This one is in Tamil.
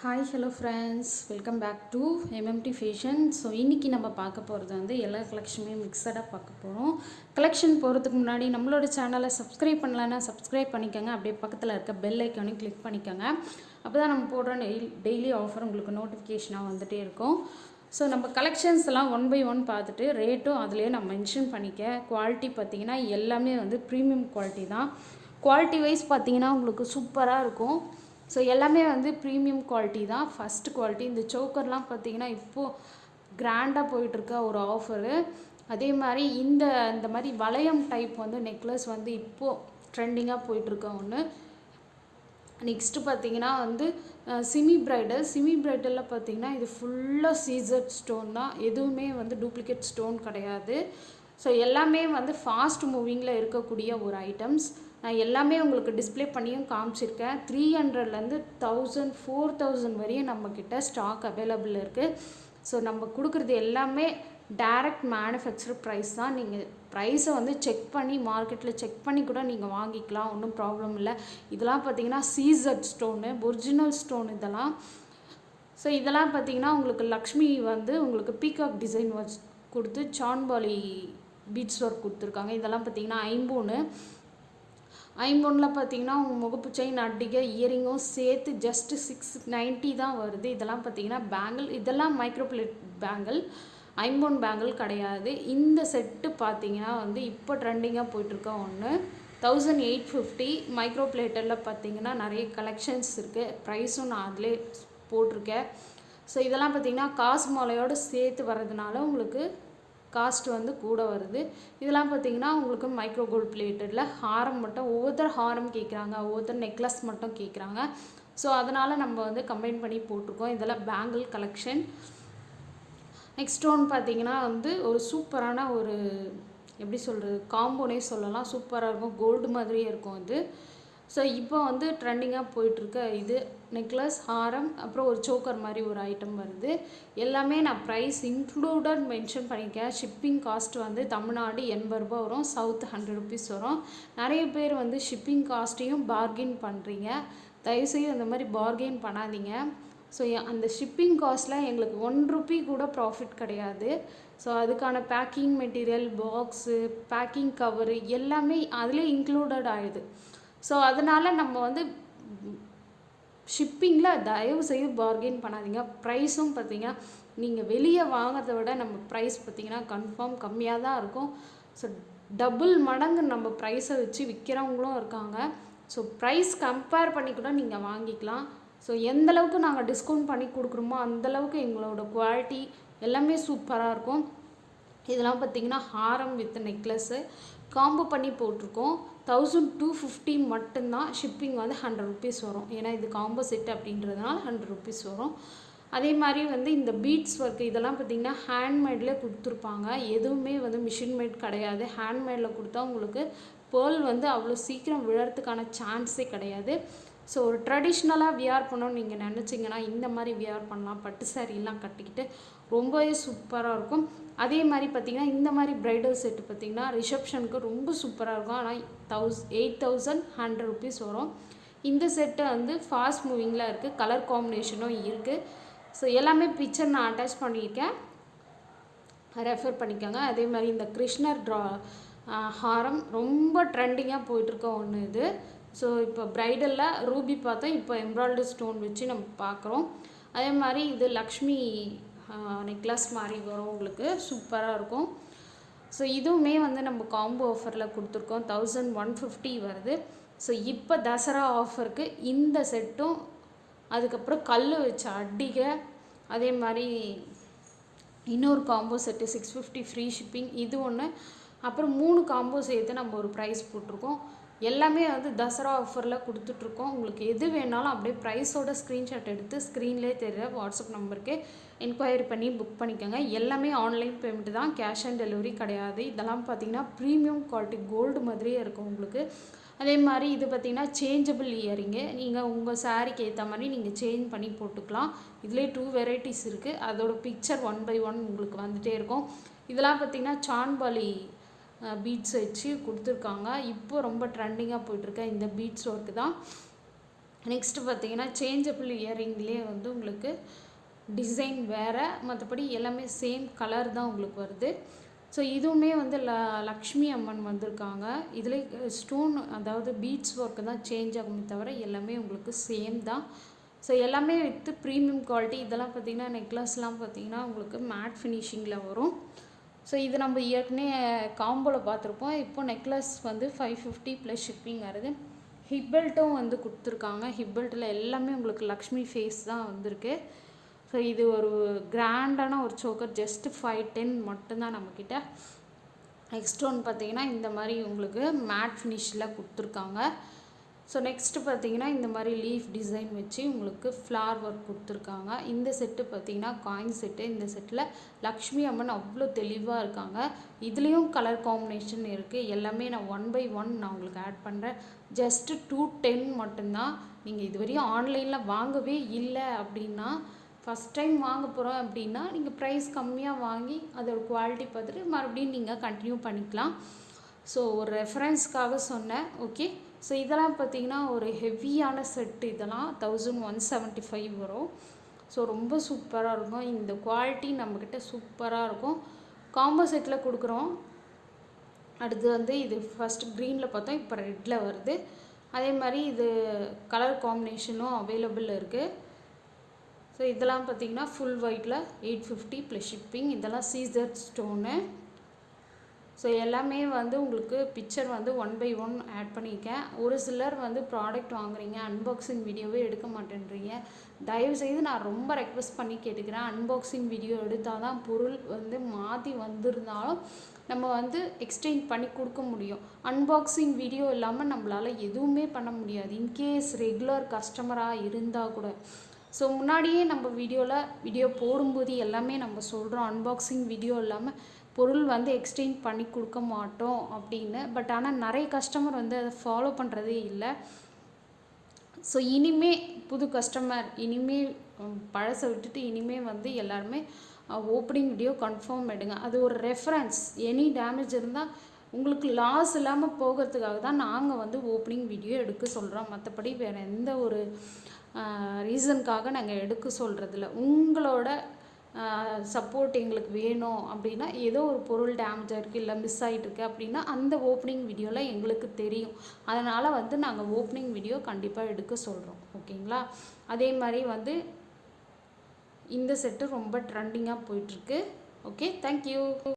Hi hello friends, welcome back to MMT fashion. So இன்றைக்கி நம்ம பார்க்க போகிறது வந்து எல்லா கலெக்ஷனுமே மிக்சடாக பார்க்க போகிறோம். கலெக்ஷன் போகிறதுக்கு முன்னாடி நம்மளோட சேனலை சப்ஸ்கிரைப் பண்ணலன்னா சப்ஸ்கிரைப் பண்ணிக்கோங்க. அப்படியே பக்கத்தில் இருக்க பெல் ஐக்கானையும் கிளிக் பண்ணிக்கோங்க. அப்போ தான் நம்ம போடுற டெய்லி ஆஃபர் உங்களுக்கு நோட்டிஃபிகேஷனாக வந்துகிட்டே இருக்கும். ஸோ நம்ம கலெக்ஷன்ஸ் எல்லாம் ஒன் பை ஒன் பார்த்துட்டு ரேட்டும் அதிலே நான் மென்ஷன் பண்ணிக்க. குவாலிட்டி பார்த்திங்கன்னா எல்லாமே வந்து ப்ரீமியம் குவாலிட்டி தான். குவாலிட்டி வைஸ் பார்த்திங்கன்னா உங்களுக்கு சூப்பராக இருக்கும். ஸோ எல்லாமே வந்து ப்ரீமியம் குவாலிட்டி தான். First quality. இந்த சோக்கர்லாம் பார்த்திங்கன்னா இப்போது கிராண்டாக போயிட்டுருக்க ஒரு ஆஃபரு. அதே மாதிரி இந்த மாதிரி வளையம் டைப் வந்து நெக்லஸ் வந்து இப்போது ட்ரெண்டிங்காக போயிட்டுருக்க ஒன்று. நெக்ஸ்ட்டு பார்த்திங்கன்னா வந்து சிமி ப்ரைடலில் பார்த்திங்கன்னா இது ஃபுல்லாக சீசர்ட் ஸ்டோன் தான். எதுவுமே வந்து டூப்ளிகேட் ஸ்டோன் கிடையாது. ஸோ எல்லாமே வந்து ஃபாஸ்ட் மூவிங்கில் இருக்கக்கூடிய ஒரு ஐட்டம்ஸ். நான் எல்லாமே உங்களுக்கு டிஸ்பிளே பண்ணியும் காமிச்சிருக்கேன். 300லேருந்து 1000 4000 வரையும் நம்மக்கிட்ட ஸ்டாக் அவைலபிள் இருக்குது. ஸோ நம்ம கொடுக்குறது எல்லாமே டைரக்ட் மேனுஃபேக்சர் ப்ரைஸ் தான். நீங்கள் ப்ரைஸை வந்து செக் பண்ணி மார்க்கெட்டில் செக் பண்ணி கூட நீங்கள் வாங்கிக்கலாம், ஒன்றும் ப்ராப்ளம் இல்லை. இதெல்லாம் பார்த்திங்கன்னா சீசர்ட் ஸ்டோனு, ஒரிஜினல் ஸ்டோன் இதெல்லாம். ஸோ இதெல்லாம் பார்த்திங்கன்னா உங்களுக்கு லக்ஷ்மி வந்து உங்களுக்கு பீகாக் டிசைன் வச்சு கொடுத்து சான்பாலி பீட்ஸ் ஒர்க் கொடுத்துருக்காங்க. இதெல்லாம் பார்த்திங்கன்னா ஐம்பொன்னில் பார்த்திங்கன்னா உங்கள் முகப்பு செயின் அட்டிகை இயரிங்கும் சேர்த்து ஜஸ்ட்டு 690 தான் வருது. இதெல்லாம் பார்த்திங்கன்னா பேங்கிள், இதெல்லாம் மைக்ரோப்ளேட் பேங்கிள், ஐம்பொன் பேங்கிள் கிடையாது. இந்த செட்டு பார்த்திங்கன்னா வந்து இப்போ ட்ரெண்டிங்காக போயிட்டுருக்க ஒன்று 1850. மைக்ரோப்ளேட்டரில் பார்த்திங்கன்னா நிறைய கலெக்ஷன்ஸ் இருக்குது. ப்ரைஸும் நான் அதிலே போட்டிருக்கேன். ஸோ இதெல்லாம் பார்த்திங்கன்னா காசு மாலையோடு சேர்த்து வர்றதுனால உங்களுக்கு காஸ்ட் வந்து கூட வருது. இதெல்லாம் பார்த்திங்கன்னா உங்களுக்கு மைக்ரோ கோல்ட் பிளேட்டடில் ஹாரம் மட்டும் ஒவ்வொருத்தர் ஹாரம் கேட்குறாங்க, ஒவ்வொருத்தர் நெக்லஸ் மட்டும் கேட்குறாங்க. ஸோ அதனால் நம்ம வந்து கம்பைன் பண்ணி போட்டிருக்கோம். இதெல்லாம் பேங்கிள் கலெக்ஷன். நெக்ஸ்ட் ஒன் பார்த்திங்கன்னா வந்து ஒரு சூப்பரான ஒரு எப்படி சொல்கிறது காம்போனே சொல்லலாம். சூப்பராக இருக்கும், கோல்டு மாதிரியே இருக்கும் இது. ஸோ இப்போ வந்து ட்ரெண்டிங்காக போயிட்டுருக்க இது நெக்லஸ், ஹாரம், அப்புறம் ஒரு சோக்கர் மாதிரி ஒரு ஐட்டம் வருது. எல்லாமே நான் ப்ரைஸ் இன்க்ளூடட் மென்ஷன் பண்ணியிருக்கேன். ஷிப்பிங் காஸ்ட் வந்து தமிழ்நாடு 80 ரூபா வரும், சவுத் 100 ருபீஸ் வரும். நிறைய பேர் வந்து ஷிப்பிங் காஸ்ட்டையும் பார்கெயின் பண்ணுறீங்க. தயவுசெய்து அந்த மாதிரி பார்கெயின் பண்ணாதீங்க. ஸோ அந்த ஷிப்பிங் காஸ்ட்டில் எங்களுக்கு 1 ரூபி கூட ப்ராஃபிட் கிடையாது. ஸோ அதுக்கான packing material, box, packing cover எல்லாமே அதிலே இன்க்ளூடட் ஆகிடுது. ஸோ அதனால் நம்ம வந்து ஷிப்பிங்கில் தயவு செய்து பார்கெயின் பண்ணாதீங்க. ப்ரைஸும் பார்த்திங்கன்னா நீங்கள் வெளியே வாங்கிறத விட நம்ம ப்ரைஸ் பார்த்திங்கன்னா கன்ஃபார்ம் கம்மியாக தான் இருக்கும். ஸோ டபுள் மடங்கு நம்ம ப்ரைஸை வச்சு விற்கிறவங்களும் இருக்காங்க. ஸோ ப்ரைஸ் கம்பேர் பண்ணி கூட நீங்கள் வாங்கிக்கலாம். ஸோ எந்தளவுக்கு நாங்கள் டிஸ்கவுண்ட் பண்ணி கொடுக்குறோமோ அந்தளவுக்கு எங்களோட குவாலிட்டி எல்லாமே சூப்பராக இருக்கும். இதெல்லாம் பார்த்திங்கன்னா ஹாரம் வித் நெக்லஸ்ஸு காம்போ பண்ணி போட்டிருக்கோம். 1250 மட்டும்தான். ஷிப்பிங் வந்து 100 ருபீஸ் வரும். ஏன்னா இது காம்போ செட் அப்படின்றதுனால 100 ருபீஸ் வரும். அதே மாதிரி வந்து இந்த பீட்ஸ் ஒர்க்கு இதெல்லாம் பார்த்திங்கன்னா ஹேண்ட்மேடில் கொடுத்துருப்பாங்க. எதுவுமே வந்து மிஷின் மேட் கிடையாது. ஹேண்ட்மேடில் கொடுத்தா உங்களுக்கு பேர்ல் வந்து அவ்வளோ சீக்கிரம் விழறதுக்கான சான்ஸே கிடையாது. ஸோ ஒரு ட்ரெடிஷ்னலாக வியர் பண்ணணும்னு நீங்கள் நினச்சிங்கன்னா இந்த மாதிரி வியர் பண்ணலாம். பட்டு சாரீலாம் கட்டிக்கிட்டு ரொம்பவே சூப்பராக இருக்கும். அதே மாதிரி பார்த்திங்கன்னா இந்த மாதிரி ப்ரைடல் செட்டு பார்த்திங்கன்னா ரிசப்ஷனுக்கு ரொம்ப சூப்பராக இருக்கும். ஆனால் 8100 ருபீஸ் வரும். இந்த செட்டு வந்து ஃபாஸ்ட் மூவிங்கில் இருக்குது, கலர் காம்பினேஷனும் இருக்குது. ஸோ எல்லாமே பிக்சர் நான் அட்டாச் பண்ணியிருக்கேன், ரெஃபர் பண்ணிக்கோங்க. அதே மாதிரி இந்த கிருஷ்ணர் ஹாரம் ரொம்ப ட்ரெண்டிங்காக போயிட்டுருக்க ஒன்று இது. ஸோ இப்போ ப்ரைடலில் ரூபி பார்த்தோம், இப்போ எம்ப்ராய்டரி ஸ்டோன் வச்சு நம்ம பார்க்குறோம். அதே மாதிரி இது லக்ஷ்மி நெக்லஸ் மாதிரி வரும், உங்களுக்கு சூப்பராக இருக்கும். ஸோ இதுவுமே வந்து நம்ம காம்போ ஆஃபரில் கொடுத்துருக்கோம். 1150 வருது. ஸோ இப்போ தசரா ஆஃபருக்கு இந்த செட்டும், அதுக்கப்புறம் கல் வச்ச அட்டிகை, அதே மாதிரி இன்னொரு காம்போ செட்டு 650 ஃப்ரீ ஷிப்பிங் இது ஒன்று, அப்புறம் 3 காம்போ சேர்த்து நம்ம ஒரு ப்ரைஸ் போட்டிருக்கோம். எல்லாமே வந்து தசரா ஆஃபரில் கொடுத்துட்ருக்கோம். உங்களுக்கு எது வேணாலும் அப்படியே ப்ரைஸோட ஸ்க்ரீன்ஷாட் எடுத்து ஸ்க்ரீன்லேயே தெரியுற வாட்ஸ்அப் நம்பருக்கு என்கொயரி பண்ணி புக் பண்ணிக்கோங்க. எல்லாமே ஆன்லைன் பேமெண்ட் தான், கேஷ் ஆன் டெலிவரி கிடையாது. இதெல்லாம் பார்த்திங்கன்னா ப்ரீமியம் குவாலிட்டி கோல்டு மாதிரியே இருக்கும் உங்களுக்கு. அதே மாதிரி இது பார்த்திங்கன்னா சேஞ்சபிள் இயரிங்கு, நீங்கள் உங்கள் சாரீக்கு ஏற்ற மாதிரி நீங்கள் சேஞ்ச் பண்ணி போட்டுக்கலாம். இதிலே 2 வெரைட்டிஸ் இருக்குது. அதோட பிக்சர் 1 by 1 உங்களுக்கு வந்துகிட்டே இருக்கும். இதெல்லாம் பார்த்திங்கன்னா சான்பாலி பீட்ஸ் வச்சு கொடுத்துருக்காங்க. இப்போ ரொம்ப ட்ரெண்டிங்காக போயிட்டுருக்க இந்த பீட்ஸ் ஒர்க்கு தான். நெக்ஸ்ட்டு பார்த்தீங்கன்னா சேஞ்சபிள் இயரிங்லேயே வந்து உங்களுக்கு டிசைன் வேறு, மற்றபடி எல்லாமே சேம் கலர் தான் உங்களுக்கு வருது. ஸோ இதுவுமே வந்து லக்ஷ்மி அம்மன் வந்திருக்காங்க. இதில் ஸ்டோன் அதாவது பீட்ஸ் ஒர்க்கு தான் சேஞ்ச் ஆகுமே தவிர எல்லாமே உங்களுக்கு சேம் தான். ஸோ எல்லாமே வித்து ப்ரீமியம் குவாலிட்டி. இதெல்லாம் பார்த்திங்கன்னா நெக்லஸ்லாம் பார்த்திங்கன்னா உங்களுக்கு மேட் ஃபினிஷிங்கில் வரும். ஸோ இது நம்ம ஏற்கனவே காம்போவில் பார்த்துருப்போம். இப்போ நெக்லஸ் வந்து 550 ப்ளஸ் ஷிப்பிங் வருது. ஹிப் பெல்ட்டும் வந்து கொடுத்துருக்காங்க. ஹிப் பெல்ட்டில் எல்லாமே உங்களுக்கு லக்ஷ்மி ஃபேஸ் தான் வந்திருக்கு. ஸோ இது ஒரு கிராண்டான ஒரு சோக்கர், ஜஸ்ட்டு 510 மட்டும்தான் நம்மக்கிட்ட. நெக்ஸ்ட் ஒன் பார்த்திங்கன்னா இந்த மாதிரி உங்களுக்கு மேட் ஃபினிஷில் கொடுத்துருக்காங்க. ஸோ நெக்ஸ்ட்டு பார்த்திங்கன்னா இந்த மாதிரி லீஃப் டிசைன் வச்சு உங்களுக்கு ஃப்ளார் ஒர்க் கொடுத்துருக்காங்க. இந்த செட்டு பார்த்திங்கன்னா காயின் செட்டு. இந்த செட்டில் லக்ஷ்மி அம்மன் அவ்வளோ தெளிவாக இருக்காங்க. இதுலேயும் கலர் காம்பினேஷன் இருக்குது. எல்லாமே நான் 1 by 1 நான் உங்களுக்கு ஆட் பண்ணுறேன். ஜஸ்ட்டு 210 மட்டும்தான். நீங்கள் இதுவரையும் ஆன்லைனில் வாங்கவே இல்லை அப்படின்னா, ஃபஸ்ட் டைம் வாங்க போகிறோம் அப்படின்னா நீங்கள் ப்ரைஸ் கம்மியாக வாங்கி அதோட குவாலிட்டி பார்த்துட்டு மறுபடியும் நீங்கள் கண்டினியூ பண்ணிக்கலாம். ஸோ ஒரு ரெஃபரன்ஸ்க்காக சொன்னேன். ஓகே. ஸோ இதெல்லாம் பார்த்திங்கன்னா ஒரு ஹெவியான செட்டு. இதெல்லாம் 1175 வரும். ஸோ ரொம்ப சூப்பராக இருக்கும். இந்த குவாலிட்டி நம்மக்கிட்ட சூப்பராக இருக்கும். காம்போ செட்டில் கொடுக்குறோம். அடுத்து வந்து இது ஃபஸ்ட்டு க்ரீனில் பார்த்தோம், இப்போ ரெட்டில் வருது. அதே மாதிரி இது கலர் காம்பினேஷனும் அவைலபிள் இருக்குது. ஸோ இதெல்லாம் பார்த்திங்கன்னா ஃபுல் ஒயிட்டில் 850 ப்ளஸ் ஷிப்பிங். இதெல்லாம் சீசர் ஸ்டோனு. ஸோ எல்லாமே வந்து உங்களுக்கு பிக்சர் வந்து 1 by 1 ஆட் பண்ணியிருக்கேன். ஒரு சிலர் வந்து ப்ராடக்ட் வாங்குறீங்க, அன்பாக்சிங் வீடியோவே எடுக்க மாட்டேன்றீங்க. தயவுசெய்து நான் ரொம்ப ரெக்வெஸ்ட் பண்ணி கேட்டுக்கிறேன். அன்பாக்சிங் வீடியோ எடுத்தால் தான் பொருள் வந்து மாற்றி வந்திருந்தாலும் நம்ம வந்து எக்ஸ்சேஞ்ச் பண்ணி கொடுக்க முடியும். அன்பாக்சிங் வீடியோ இல்லாமல் நம்மளால் எதுவுமே பண்ண முடியாது. இன்கேஸ் ரெகுலர் கஸ்டமராக இருந்தால் கூட. ஸோ முன்னாடியே நம்ம வீடியோ போடும்போது எல்லாமே நம்ம சொல்கிறோம், அன்பாக்சிங் வீடியோ இல்லாமல் பொருள் வந்து எக்ஸ்சேஞ்ச் பண்ணி கொடுக்க மாட்டோம் அப்படின்னு. பட் ஆனால் நிறைய கஸ்டமர் வந்து அதை ஃபாலோ பண்ணுறதே இல்லை. ஸோ இனிமே புது கஸ்டமர் இனிமேல் பழசை விட்டுட்டு இனிமேல் வந்து எல்லாருமே ஓப்பனிங் வீடியோ கன்ஃபார்ம் எடுங்க. அது ஒரு ரெஃபரன்ஸ். எனி டேமேஜ் இருந்தால் உங்களுக்கு லாஸ் இல்லாமல் போகிறதுக்காக தான் நாங்கள் வந்து ஓப்பனிங் வீடியோ எடுக்க சொல்கிறோம். மற்றபடி வேறு எந்த ஒரு ரீசனுக்காக நாங்கள் எடுக்க சொல்கிறதில்ல. உங்களோட சப்போர்ட் எங்களுக்கு வேணும் அப்படின்னா, ஏதோ ஒரு பொருள் டேமேஜ் ஆகிருக்கு இல்லை மிஸ் ஆகிட்டுருக்கு அப்படின்னா அந்த ஓப்பனிங் வீடியோவில் எங்களுக்கு தெரியும். அதனால் வந்து நாங்கள் ஓப்பனிங் வீடியோ கண்டிப்பாக எடுக்க சொல்கிறோம். ஓகேங்களா? அதே மாதிரி வந்து இந்த செட்டு ரொம்ப ட்ரெண்டிங்காக போயிட்டுருக்கு. Okay, thank you.